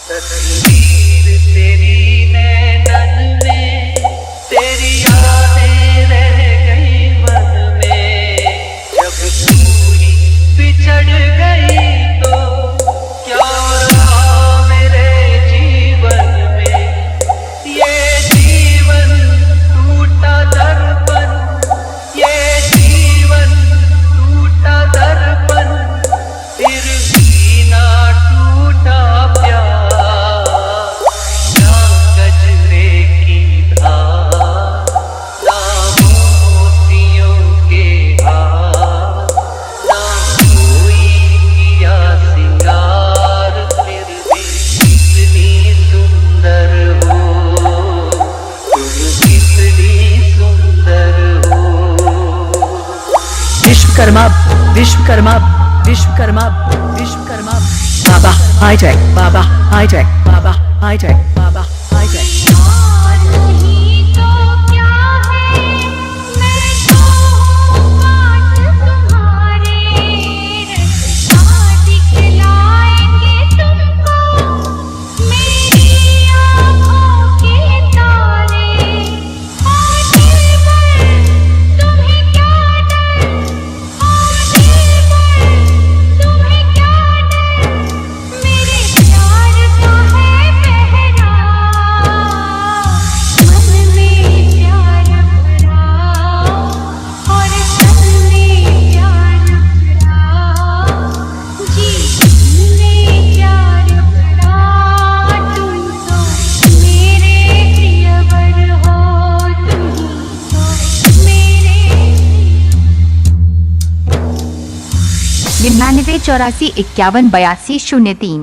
तस्वीर तेरी नैनन में, तेरी यादें रह गई मन में। जब तू ही बिछड़ गई तो क्या रहा मेरे जीवन में। ये जीवन टूटा दर्पण, ये जीवन टूटा दर्पण, फिर भी ना टूटा प्यार। ना गजरे की धार, ना मोतियों के हार, ना कोई किया सिंगार, फिर भी कितनी सुंदर हो तुम, कितनी सुंदर हो। विश्वकर्मा विश्वकर्मा विश्वकर्मा विश्वकर्मा बाबा हाईटेक, बाबा हाईटेक, बाबा हाईटेक, बाबा हाईटेक। और नहीं तो क्या है, मैं तो हूँ पाठ तुम्हारे। रास्ता दिखलाएंगे तुमको मेरी आँखों के तारे। और दिलबर तुम्हें क्या डर, और दिलबर तुम्हें क्या डर, मेरे प्यार का है पहरा। मन में प्यार भरा और तन में प्यार भरा, जी में प्यार भरा। तुम तो मेरे प्रियवर हो, तुम तो मेरे 99 84 51 82 03।